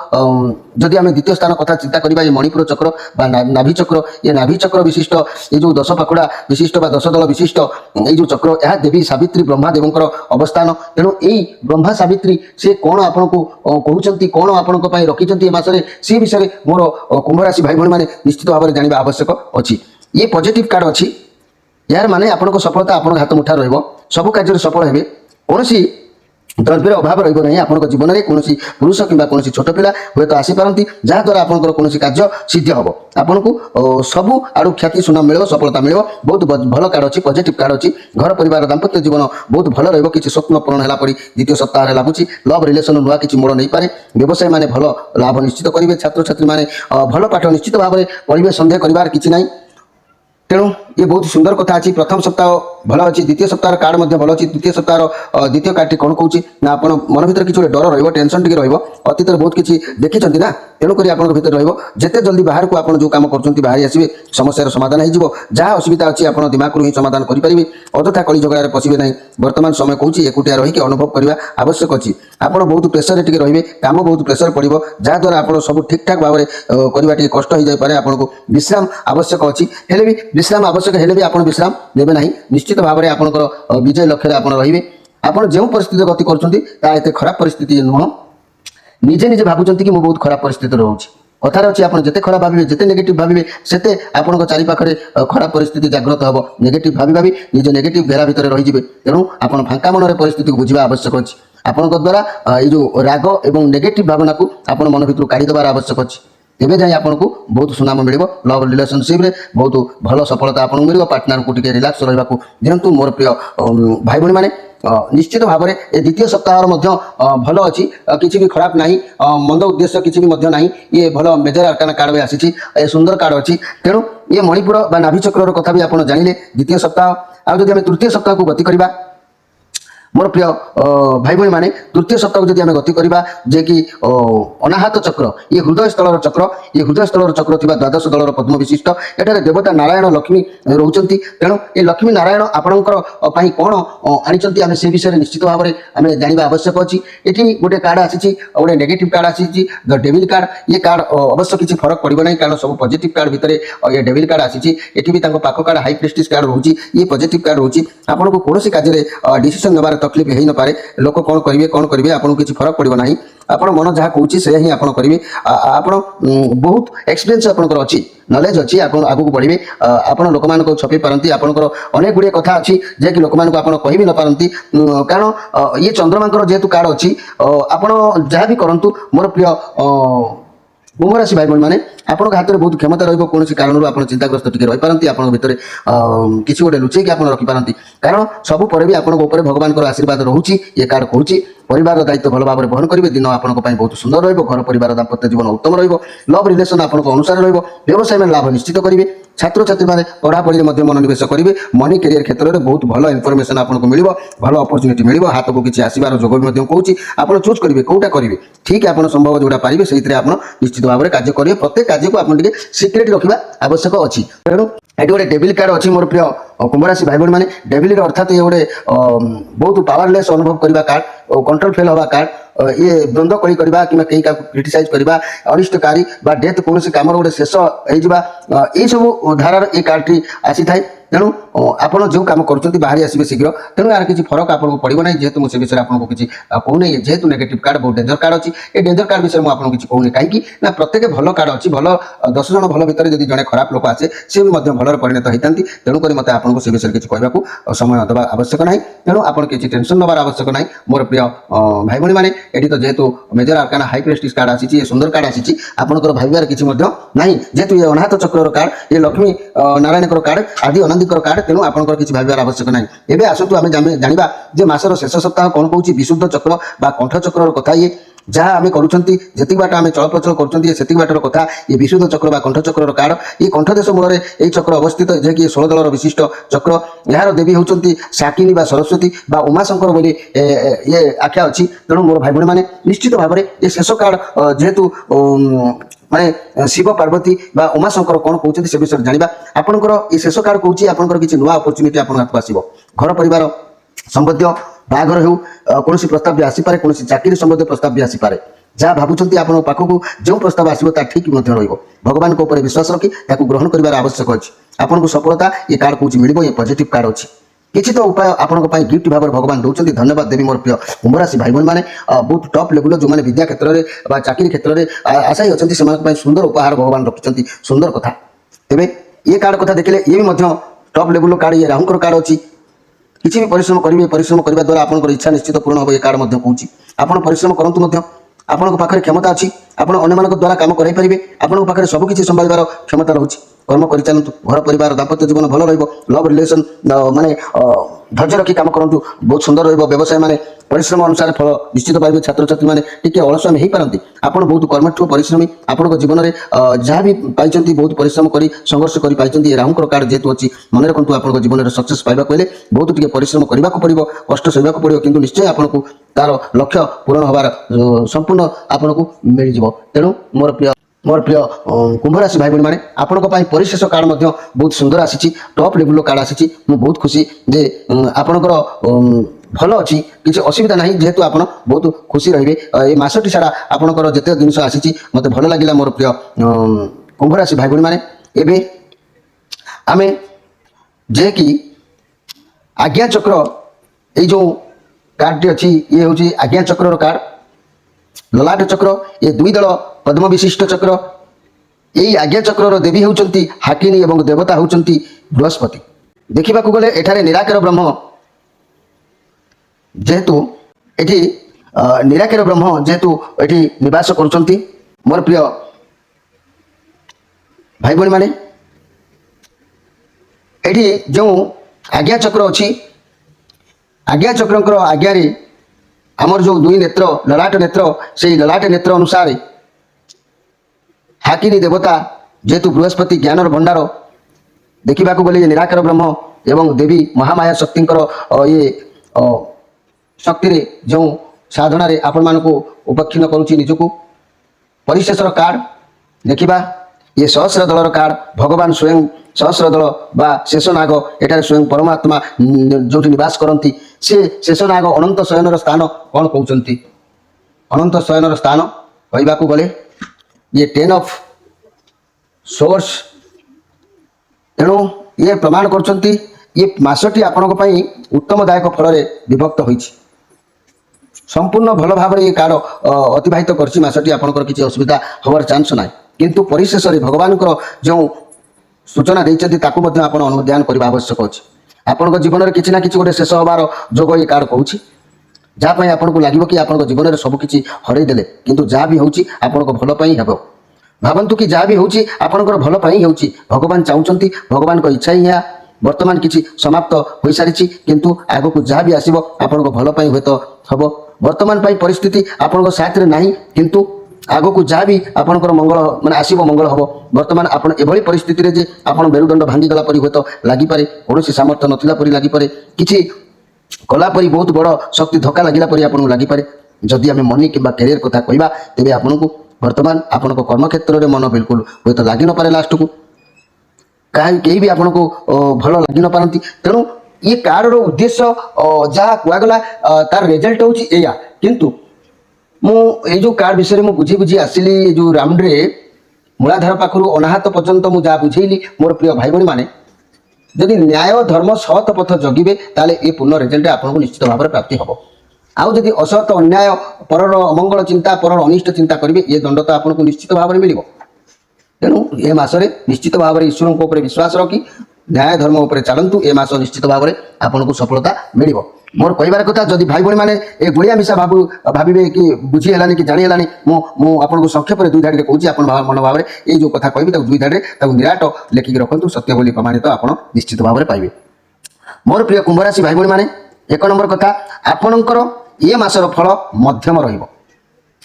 जदि आम द्वितीय स्थान कथा चिंता करवा ये मणिपुर चक्र बा नाभि चक्र ये नाभि चक्र विशिष्ट ये जो दश पाखुड़ा विशिष्ट बा दश दल विशिष्ट ये जो चक्र यह देवी सावित्री ब्रह्मा देवंकर अवस्थान तेणु यही ब्रह्मा सावित्री से कौन आपन को कहते कौन आपण रखी मसरे सी विषय मोर कुंभ राशि भाई भाई निश्चित भाव में जानवा आवश्यक अच्छी ये पॉजिटिव कार्ड अच्छी यार माने आपन सफलता आप हाथ मुठा रब कार्य सफल हे कौन द्रव्यर अभाव रही आपन जीवन में कौन पुरुष कि कौन छोट पिला हूँ तो आसीपारती जहाँद्वारा आपंकर कौन कार्य सिद्ध हम आपन को सबू आड़ू ख्याति सुनाम मिल सफलता मिल बहुत भल कार्ड अच्छी पॉजिटिव कार्ड अच्छी घर परिवार दाम्पत्य जीवन बहुत भल रही स्वप्न पूरण है द्वितीय सप्ताह लगुच लव रिलेसन नुआ किसी मोड़ नहीं पारे व्यवसाय मैंने भल लाभ निश्चित करेंगे छात्र छात्री मैंने भल पाठ निश्चित भाव में पढ़े सन्देह करार कि ना तेणु ये बहुत सुंदर कथा अच्छी प्रथम सप्ताह भल अच्छी द्वितीय सप्ताह कार्ड भल अच्छी द्वितीय सप्ताह द्वितीय कार्ड कौन कौन ना आप मन भर किसी डर टेंशन टी अतीत बहुत किसी देखी ना तेणुक भर जिते जल्दी बाहर को आप जो कम कर बाहरी आसवे समस्यार समाधान हो जहाँ असुविधा अच्छी आप दिमाग ही समाधान करेंगे अଯଥା कली झगड़ा पशे ना बर्तमान समय कौन एकुटिया रही अनुभव करने आवश्यक अच्छी आप बहुत प्रेसर टे रे कम बहुत प्रेसर पड़ो जहाँद्वारा आप सब ठीक ठाक भाव में करवा कष्ट हो जाए आपको विश्राम आवश्यक अच्छी हेले भी विश्राम आवश्यक हेले भी आप विश्राम देवे ना निश्चित भाव में आपंकर विजय लक्ष्य आप रे आप जो परिस्थिति गति करते खराब परिस्थिति नुह निजे निजे भावुंट कि बहुत खराब परिस्थिति रोचे कथार अच्छी आप जिते खराब भावे जिते नेगेटिव भावे से आपंक चारिपाखे खराब परिस्थिति जागृत हम नेगेटिव भावी भावी निज नेगेटिव घेरा भितर रही तेणु आप फांका मन परिस्थिति को बुझा आवश्यक अच्छी आपण द्वारा ये जो राग एवं नेगेटिव भावना को आप मन भर काढ़ीदेवार आवश्यक अच्छी तेज जाए आपको बहुत सुनाम मिल लव रिलेशनशिप रे बहुत भल सफलता आपको मिल पार्टनर को टी रिलैक्स रहा दिंतु मोर प्रिय भाई भाई मैंने निश्चित भाव में द्वितीय सप्ताह भल अच्छी किसी भी खराब ना मंद उद्देश्य किसी भी ना ये भल मेजर आर्काना कार्ड भी आसी सुंदर कार्ड अच्छी तेणु ये मणिपुर बा नाभि चक्र कथा भी आप जानिले द्वितीय सप्ताह आदि आम तृतीय सप्ताह को गति करवा मोर प्रिय भाई भाई माने तृतीय सप्ताह जब आम गति करवा जे कि अनाहत चक्र ये हृदय स्थल चक्र ये हृदय स्थल चक्र थी द्वादश दलर पद्म विशिष्ट एठार देवता नारायण लक्ष्मी रोचंती तेणु ये लक्ष्मी नारायण आपणकर कौन आनी आम से विषय निश्चित भाव में आम जानवा आवश्यक अच्छी ये गोटे कार्ड आसी गोटे नेगेटिव कार्ड आसी द डेविल कार्ड ये कार्ड अवश्य किसी फरक पड़ो ना कारण सब पॉजिटिव कार्ड भितर ये डेविल कार्ड आसी ये पाख कार्ड हाई प्रेस्टिज कार्ड रोचे ये पॉजिटिव कार्ड रोचे आपको कौन कार्य डिसीजन नेबार तकलीफ हो न पारे लोक कौन करेंगे आपको किसी फरक पड़ो ना आप मन जहाँ कौच से ही आप करेंगे आप बहुत एक्सपीरियंस आपंकर अच्छी नॉलेज अच्छी आगू बढ़े आप लोक मान छपे पारती आपंकर अनेक गुड़े कथा अच्छी जे कि लोक मान कह भी न पारती कारण ये चंद्रमांकर जेहेतु कार्ड अच्छी आप जहाँ भी करूँ मोर प्रिय कुंभ राशि भाई मैंने आपन हाथ में बहुत क्षमता रोक कारण आप चिंताग्रस्त टी रही पारती आप भर किसी गोटे लुचेक आप रखिपारती कारण सब पर भी आपन भगवान आशीर्वाद रोचे ये कार्ड कहूँ परिवार दायित्व भल भाव में बहन करेंगे दिन आपन बहुत सुंदर घर परिवार दाम्पत्य जीवन उत्तम लव रिलेसन आप अनुसार व्यवसाय में लाभ निश्चित करेंगे छात्र छात्री मैंने पढ़ापढ़ी मनोनिवेश करेंगे मनी कैरियर क्षेत्र में बहुत भल इनफर्मेशन आपको मिल भल अपरच्युनिटी मिल हाथ को किसी आसबार जोग भी कहूँ आप चूज करेंगे कौटा करेंगे ठीक है आप संभव जोड़ा पारे से निश्चित भाव में कार्य करेंगे प्रत्येक कार्य को आप सिक्रेट रखा आवश्यक अच्छी तेणु ये गोटे डेविल कार्ड अच्छी मोर प्रिय कुंभ राशि भाई भाई मैंने डेविल अर्थात ये गोटे बहुत पावरलेस अनुभव करवा कार्ड कंट्रोल फेल हवा कार्ड ये द्वंद्व कली करबा कि कहीं का क्रिटिसाइज करबा अनिष्टकारी बा डेथ कौन काम गोटे शेष हो सब धारार ये कार्डटी आसी थाए तेणु आपड़ जो कम कर बाहरी आसवे शीघ्र तेणु यार किसी फरक आपको पड़ो ना जेहतु मुझे विषय आपको किसी कहूना जेहतु नेगेटिव कार्ड बहुत डेंजर कार्ड अच्छी ये डेंजर कार्ड विषय मुझे किसी कहूनी कहीं ना प्रत्येक भल कार्ड अच्छी भल 10 जन भल भितर जब जड़े खराब लोक आसे सी भल परिणत होता तेणुक मत आपको से विषय किसी कहूँ समय देवा आवश्यक ना तेणु आप किसी टेंशन नबार आवश्यक ना मोर प्रिय भाई भाई मैंने ये तो जेहतु major arcana high prestige card आसी सुंदर कार्ड आसी आपंकर भावार किसी ना जेहतु ये अनाथ चक्र कार्ड ये लक्ष्मी नारायण कार्ड आदि अनंत कार्ड तेणु आपंकर किसी भावार आवश्यक ना एवं आसतु आम जाना जे मासर शेष सप्ताह कौन कौन विशुद्ध चक्र बा कंठ चक्र कथा ये जहाँ आम करुँच बाट आम चलप्रचल कर बाटर कथा ये विशुद्ध चक्र बा कंठ चक्र कार्ड ये कंठदेश मूल ये चक्र अवस्थित जैकि 16 दलर विशिष्ट चक्र यार देवी होती शाकिनी बा सरस्वती बा उमाशंकर बोली ये आख्या अच्छी तेणु मोर भाई भाई मैंने निश्चित भाव में ये शेष कार्ड जेहेतु माने शिव पार्वती बा उमाशंकर कौन कहते से विषय जाना आपंकर ये शेष कार्ड कौच आपंकर किसी नुआ अपरच्युनिटी आपको आसो घर परिवार संबंधी बाघर हो कौन प्रस्ताव भी आसीपे कौन चाकरी संबंधी प्रस्ताव भी आसीपे जहाँ भावुं आप पाखक जो प्रस्ताव आसो ठीक भगवान को विश्वास रखी ग्रहण कर आवश्यक अच्छी आपको सफलता ये कार्ड कौच मिल ये पॉजिटिव कार्ड अच्छी किसी तो उपाय आपंपाई गिफ्ट भाव में भगवान दौरान धन्यवाद देवी मोर प्रिय कुंभ राशि भाई भाई मैंने बहुत टॉप लेवल जो मैंने विद्या क्षेत्र में चाकरी क्षेत्र में आशायी अच्छा सुंदर उपहार भगवान रखिंट सुंदर कथा तेज ये कार्ड कथा देखिले ये भी टॉप लेवल कार्ड ये राहुंकर कार्ड अच्छी किसी भी परिश्रम करेंगे परिश्रम करने द्वारा आपंकर इच्छा निश्चित पूर्ण हो कार्ड कौच आप परिश्रम करूँ आपन पाखे क्षमता अच्छी आप द्वारा काम कराइपारे आपन पाखे सबकि संभाल क्षमता रोचे कर्म कर चलतु घर परिवार दाम्पत्य जीवन भल लव रिलेशन माने धैर्य रखी काम करूँ बहुत सुंदर व्यवसाय माने परिश्रम अनुसार फल निश्चित पाइबे छात्र छात्री मैंने टी अलसुआमी हो पारती आपड़ बहुत कर्मठ परिश्रमी आपण जीवन में जहाँ भी पाई बहुत परिश्रम कर संघर्ष कर राहुंकर कार्ड जेहतु अच्छी मन रखु आप जीवन में सक्सेस पाइबा हेले बहुत टी परिश्रम करने को पड़ो कष्ट सहवाक पड़ो कि निश्चय आपको तार लक्ष्य पूरण होबार संपूर्ण आपको मिल जाव तेणु मोर प्रिय कुंभ राशि भाई भाई मैंने आपंक परिशेष कार्ड बहुत सुंदर आसी टॉप लेवल कार्ड आसी बहुत खुशी जे आपणकर भल अच्छी किसी असुविधा ना जेहेतु आप बहुत खुशी रे ये मसटी सारा आपंकर जिते जिन आसी मत भल लगे मोर प्रिय कुंभ राशि भाई भाई मैंने एवं आम जे कि आज्ञा चक्र ये जो कार्डटी अच्छी ये हूँ आज्ञा चक्र कार्ड ललाट चक्र ये दुई दल पद्म विशिष्ट चक्र यही आज्ञा चक्र देवी होती हाकिनी और देवता होती बृहस्पति देखा गले एठारे निराकार ब्रह्म जेहेतु एठी निराकार ब्रह्म जेहेतु एठी निवास करुँच मोर प्रिय भाई भाई माने एठी जो आज्ञा चक्र अच्छी आज्ञा चक्र आज्ञा आमर जो दुई नेत्र ललाट नेत्र से ललाट नेत्र अनुसार हाकिनी देवता जेहेतु बृहस्पति ज्ञानर भंडार देखा गले निराकार ब्रह्म एवं देवी महामाया शक्ति ये शक्ति जो साधना आपण मान उपक्षीण करुच्ची निजक परिशेषर कार्ड देखा ये सहस्र दलर कार्ड भगवान स्वयं सहस्र दल बा शेषनाग एठार स्वयं परमात्मा जो निवास करती से शेषनाग अनंत शयनर स्थान कौन कहते अनंत शयनर स्थान कहवाक गले ये 10 ऑफ सोर्स तेणु ये प्रमाण कर ये मासटी आपण उत्तमदायक फल विभक्त हो संपूर्ण भल भाव ये कार्ड अतिवाहित करसटी आपंकर किसी असुविधा हबार चांस ना किंतु परिशेष भगवान जो सूचना देते आप अनुध्यान करने आवश्यक अच्छे आपण जीवन में किसी ना कि गोटे शेष हबार जोग ये कार्ड कौच जहाँपाई आपको लगे कि आप जीवन में सबकि हरईदे किंतु जहाँ भी होपण भलपाई हे भावतु कि जहाँ भी होपणकर भलपाई हो भगवान चाहते भगवान को इच्छा ही यहाँ वर्तमान किसी समाप्त हो सारी किंतु आग को जहाँ भी आसो आपण भलपाई हे तो हम वर्तमान परिस्थिति आपण साथ में ना किंतु आग को जहाँ भी आपंकर मंगल माने आसो मंगल हम वर्तमान आप एभली परिस्थिति जे आप मेरुदंड भांगीगला हे तो लगिपे कौन सामर्थ्य नाला लगिपे कि कलापरी बहुत बड़ शक्ति धक्का लगिला आपको लगिपे जदि आम मनी कि कैरियर कथा कहवा तेज आपको वर्तमान आपण कर्म क्षेत्र में मन बिल्कुल हे तो लगी नपे लास्ट को कहीं भी आपको भल लगी नपारती तेणु ये कार्ड उद्देश्य जहाँ कहगला तार रिजल्ट हूँ किंतु जो कार्ड विषय में बुझी बुझी आसिली जो राउंड रे मूलाधार पाखु अनाहत पर्यंत मुझे बुझेली मोर प्रिय भाई भाई मैंने जदि न्याय धर्म सत पथ जगिबे ताले ए पूर्ण रिजल्ट आपको निश्चित भाव में प्राप्ति हम आउ जदि असत अन्याय परर अमंगल चिंता परर अनिष्ट चिंता करेंगे ये दंड तो आपको निश्चित भाव में मिल तेणु ए मसरे निश्चित भाव में ईश्वर को विश्वास रखी न्याय धर्म उपर चलतु ए मास निश्चित भाव में आपको सफलता मिल मोर कहबार कथा जदि भाई भाई मैंने ए गुड़िया मिशा भावे कि बुझी है कि जानी है मुझे संक्षेप दुई धाड़ी कौच आप मन भाव में ये जो कथा कहि दुई धाड़ी निराट लिखिक रखु सत्य बोली प्रमाणित आप निश्चित भाव में पाइबे। मोर प्रिय कुंभ राशि भाई भाई मैंने एक नंबर कथा आपणकर ये मासर फल मध्यम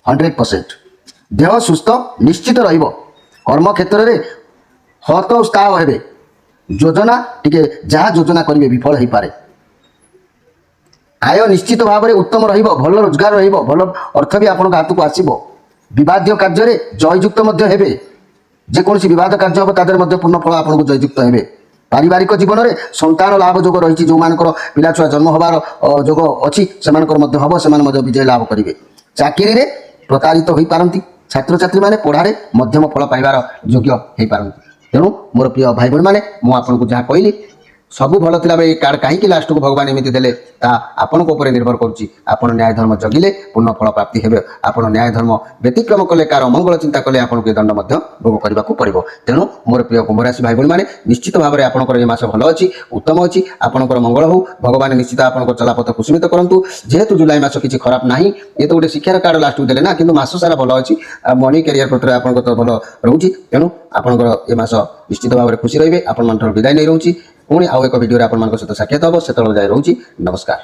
र100% देह सुस्थ निश्चित कर्म क्षेत्र में हत उत्साह हे योजना टिके जहाँ योजना करेंगे विफल हो पारे आय निश्चित भाव में उत्तम भल रोजगार भल अर्थ भी आपन हाथ को आसब विवाद कार्य जययुक्त हे जेकोसी विवाद कार्य हम तादर पूर्ण फल आपको जययुक्त हे पारिवारिक जीवन में संतान लाभ जोग रही जो मानकर पिला छुआ जन्म होबार जोग अच्छी से हम से विजय लाभ करेंगे चाकरी में प्रतारित हो पारती छात्र छात्री मैंने पढ़ारे मध्यम फल पाइबार योग्य हो पारती तेणु मोर प्रिय भाई भाई मैंने मुझे जहाँ कहली सबू भल थिला बेले कार्ड कहीं लास्ट को भगवान एमती देले आपण निर्भर करुच्ची आपण न्याय धर्म जगिले पूर्ण फल प्राप्ति हे आपण न्याय धर्म व्यतिक्रम कले कार मंगल चिंता कले आपको दंड भोग करने को पड़ो तेणु मोर प्रिय कुंभ राशि भाई भाई मैंने निश्चित भाव में आपंकर मास भल अच्छी उत्तम अच्छी आपंकर मंगल हो भगवान निश्चित आप चलापथ कुसुमित करूँ जेहेतु जुलाई मास किसी खराब ना ये तो गोटे शिक्षार कार्ड लास्ट को देले ना कि मास सारा भल अच्छी मनी कैरियर प्रति आप भल रोचे तेणु आपंकर ये मास निश्चित भाव में खुशी रे आपण विदाय नहीं रोचे पुणी आउ एक भिडियो सहित साक्षात हम से जाए रोचे नमस्कार।